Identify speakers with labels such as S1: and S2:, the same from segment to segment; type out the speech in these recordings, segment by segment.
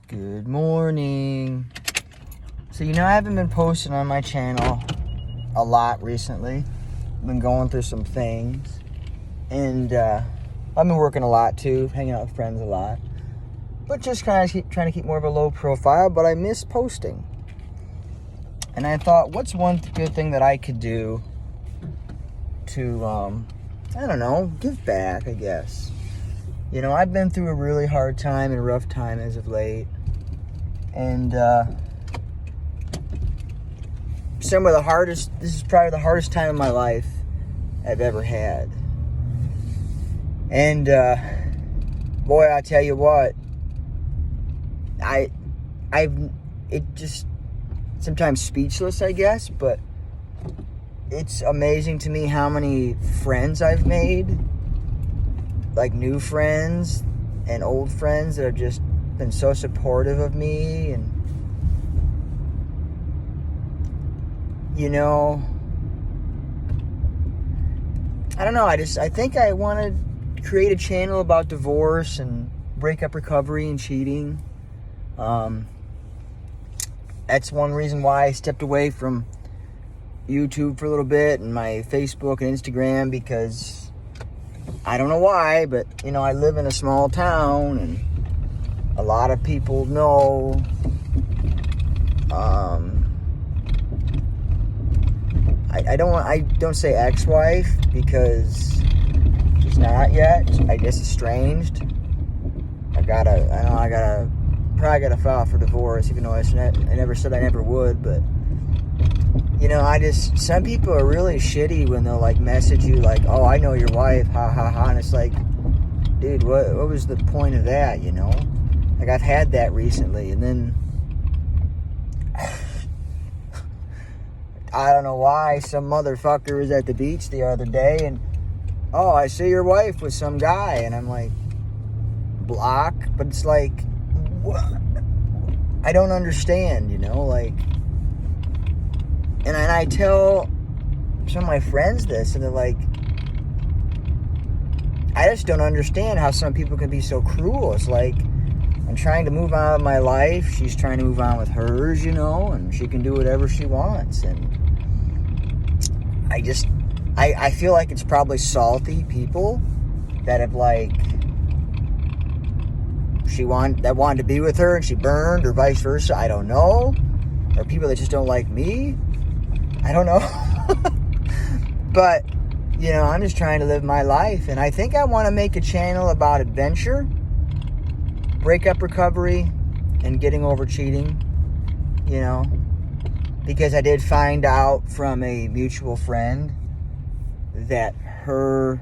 S1: Good morning. So, I haven't been posting on my channel a lot recently. I've been going through some things. And I've been working a lot too, hanging out with friends a lot. But just kind of trying to keep more of a low profile, but I miss posting. And I thought, what's one good thing that I could do to, give back, I guess. I've been through a really hard time and a rough time as of late. And this is probably the hardest time of my life I've ever had. And boy, I tell you what, it just sometimes speechless, I guess, but it's amazing to me how many friends I've made, like new friends and old friends that have just been so supportive of me. And I don't know, I think I want to create a channel about divorce and breakup recovery and cheating. That's one reason why I stepped away from YouTube for a little bit and my Facebook and Instagram, because I don't know why, but I live in a small town and a lot of people know. I don't say ex-wife because she's not yet. I guess estranged. I probably gotta file for divorce, even though I never said I never would. But some people are really shitty when they'll message you oh, I know your wife, ha ha ha, and it's dude, what was the point of that? I've had that recently, and then I don't know why some motherfucker was at the beach the other day and, oh, I see your wife with some guy, and I'm block, but it's what? I don't understand, and I tell some of my friends this, and they're I just don't understand how some people can be so cruel. It's I'm trying to move on with my life, she's trying to move on with hers, and she can do whatever she wants, and I feel like it's probably salty people that have that wanted to be with her and she burned, or vice versa, I don't know, or people that just don't like me, I don't know. But I'm just trying to live my life, and I think I want to make a channel about adventure, breakup recovery, and getting over cheating, because I did find out from a mutual friend that her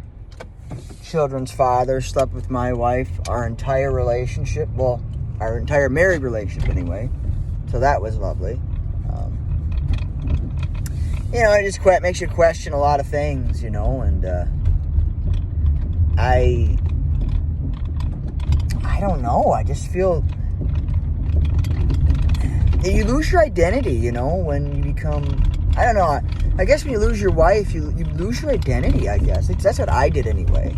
S1: children's father slept with my wife our entire relationship, well, our entire married relationship anyway, so that was lovely. It just makes you question a lot of things, and I don't know, I just feel you lose your identity, when you become, I don't know, I guess when you lose your wife, you lose your identity, I guess. That's what I did anyway.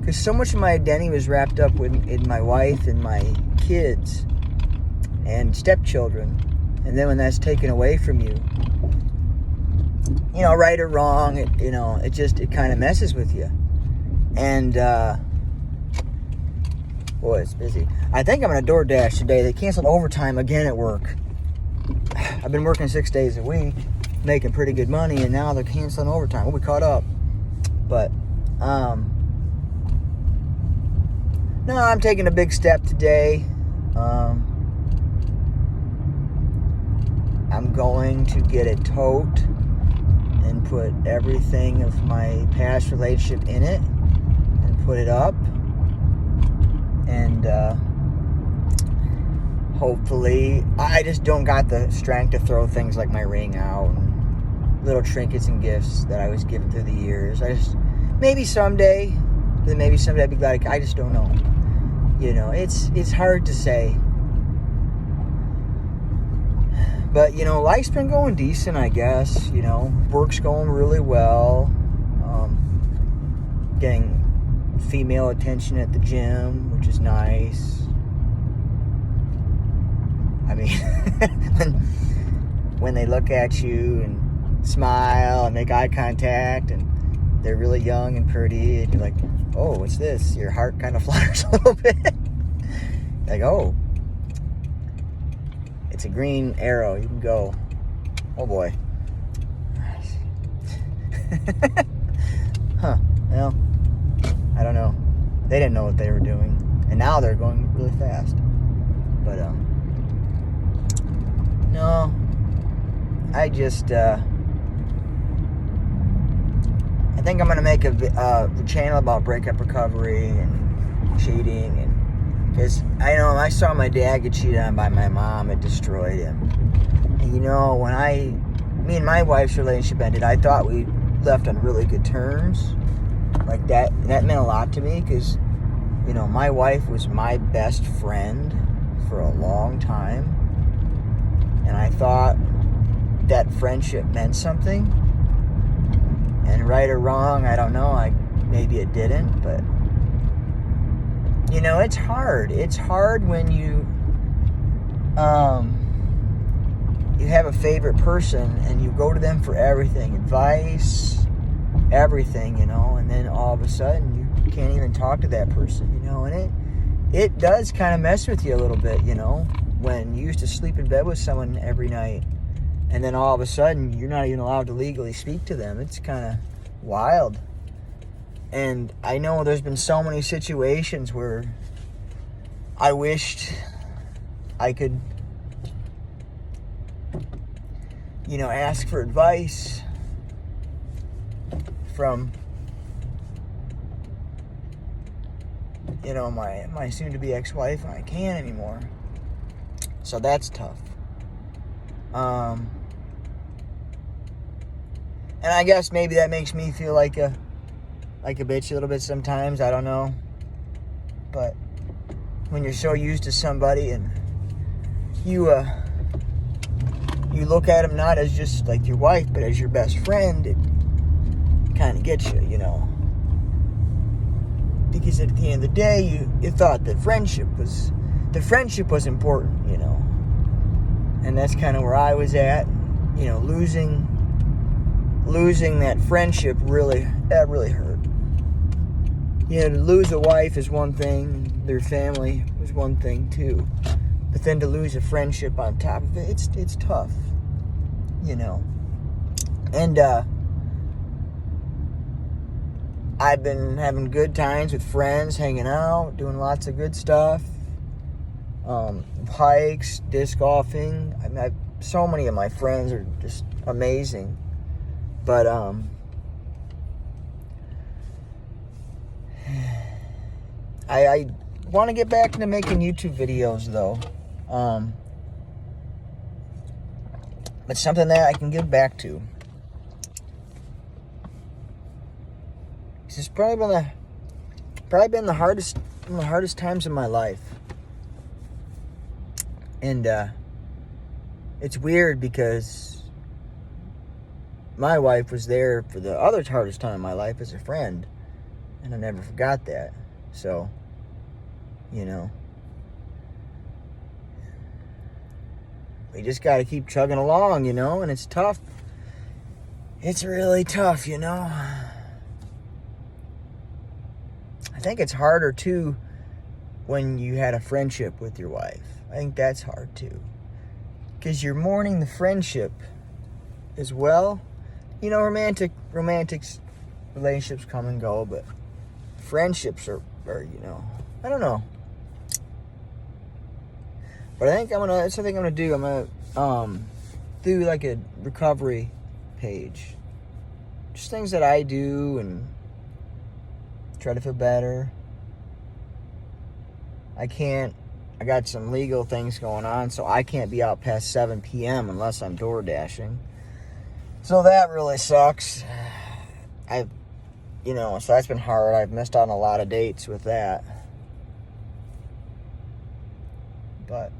S1: Because so much of my identity was wrapped up in my wife and my kids and stepchildren. And then when that's taken away from you, right or wrong, it kind of messes with you. And, boy, it's busy. I think I'm going to DoorDash today. They canceled overtime again at work. I've been working 6 days a week, making pretty good money, and now they're canceling overtime. We'll be caught up. But, no, I'm taking a big step today. I'm going to get a tote and put everything of my past relationship in it and put it up. And, hopefully, I just don't got the strength to throw things like my ring out and little trinkets and gifts that I was given through the years. Maybe someday I'd be glad. I just don't know. It's hard to say. But, life's been going decent, I guess. Work's going really well. Getting female attention at the gym, which is nice. when they look at you and smile and make eye contact and they're really young and pretty and you're like, oh, what's this? Your heart kind of flutters a little bit. Like, oh, it's a green arrow. You can go. Oh boy. Huh. Well, I don't know. They didn't know what they were doing. And now they're going really fast. But, no. I just, I think I'm going to make a channel about breakup recovery and cheating. And because I know I saw my dad get cheated on by my mom. It destroyed him. And, you know, when me and my wife's relationship ended, I thought we left on really good terms. Like that meant a lot to me because, you know, my wife was my best friend for a long time. And I thought that friendship meant something. And right or wrong, I don't know. Maybe it didn't, but you know, it's hard. It's hard when you have a favorite person and you go to them for everything, advice, everything, you know, and then all of a sudden you can't even talk to that person, you know, and it does kind of mess with you a little bit, you know, when you used to sleep in bed with someone every night and then all of a sudden you're not even allowed to legally speak to them. It's kind of wild. And I know there's been so many situations where I wished I could, you know, ask for advice from, you know, my soon-to-be ex-wife, and I can't anymore. So that's tough. And I guess maybe that makes me feel like a bitch a little bit sometimes. I don't know. But when you're so used to somebody and you look at them not as just like your wife, but as your best friend, it kind of gets you, you know. Because at the end of the day, you thought that friendship was important, you know. And that's kind of where I was at, you know, losing that friendship really hurt. You know, to lose a wife is one thing, their family was one thing too. But then to lose a friendship on top of it, it's tough, you know. And I've been having good times with friends, hanging out, doing lots of good stuff. Hikes, disc golfing. I mean, so many of my friends are just amazing. But I want to get back into making YouTube videos though. But something that I can give back to. It's probably been the hardest one of the hardest times in my life. And it's weird because my wife was there for the other hardest time in my life as a friend, and I never forgot that. So, you know, we just got to keep chugging along, you know, and it's tough. It's really tough, you know. I think it's harder, too, when you had a friendship with your wife. I think that's hard, too. Because you're mourning the friendship as well. You know, romantic relationships come and go, but friendships are, you know, I don't know. But I think that's something I'm gonna do. I'm gonna do like a recovery page. Just things that I do and try to feel better. I got some legal things going on, so I can't be out past 7 p.m. unless I'm door dashing. So that really sucks. So that's been hard. I've missed out on a lot of dates with that. But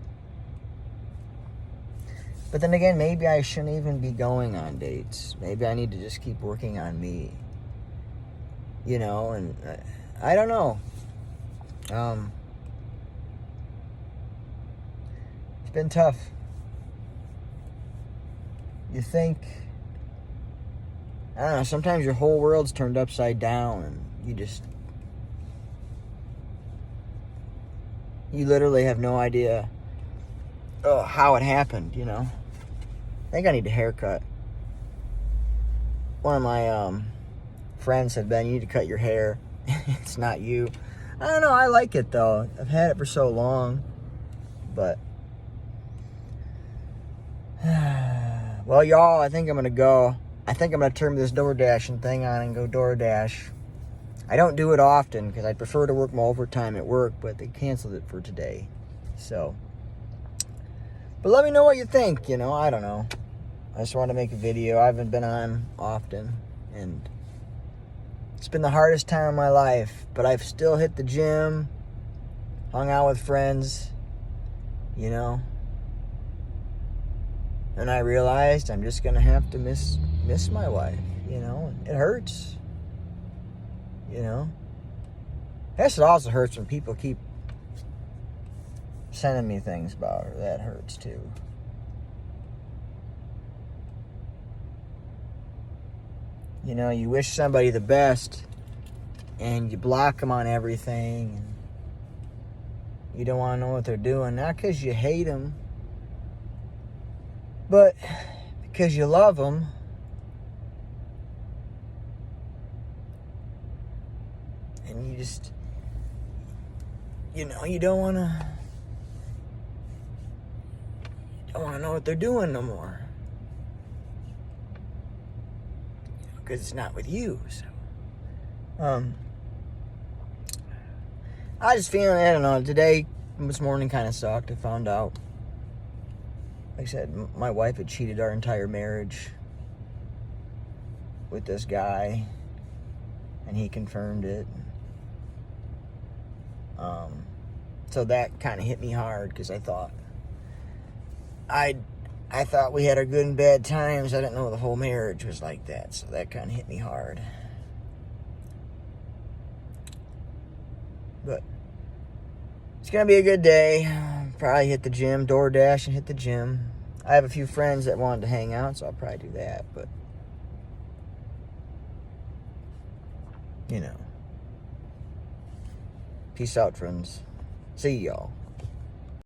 S1: then again, maybe I shouldn't even be going on dates. Maybe I need to just keep working on me. You know, and I don't know. It's been tough. you think, I don't know, sometimes your whole world's turned upside down and you literally have no idea how it happened, you know. I think I need a haircut. One of my friends said, Ben, you need to cut your hair. It's not you. I don't know, I like it though. I've had it for so long. But well, y'all, I think I'm gonna go. I think I'm gonna turn this door dashing thing on and go DoorDash. I don't do it often because I'd prefer to work my overtime at work, but they canceled it for today. So, but let me know what you think. You know, I don't know. I just want to make a video. I haven't been on often, and it's been the hardest time of my life. But I've still hit the gym, hung out with friends, you know. And I realized I'm just gonna have to miss my wife. You know, it hurts. You know, I guess it also hurts when people keep sending me things about her. That hurts too. You know, you wish somebody the best and you block them on everything. And you don't want to know what they're doing. Not because you hate them, but because you love them. And you just, you know, you don't want to know what they're doing no more. Because it's not with you. So, I just feeling, I don't know, this morning kind of sucked. I found out, like I said, my wife had cheated our entire marriage with this guy, and he confirmed it. So that kind of hit me hard because I thought we had our good and bad times. I didn't know the whole marriage was like that, so that kind of hit me hard. But it's gonna be a good day. Probably hit the gym, DoorDash, and hit the gym. I have a few friends that wanted to hang out, so I'll probably do that. But you know, peace out, friends. See y'all.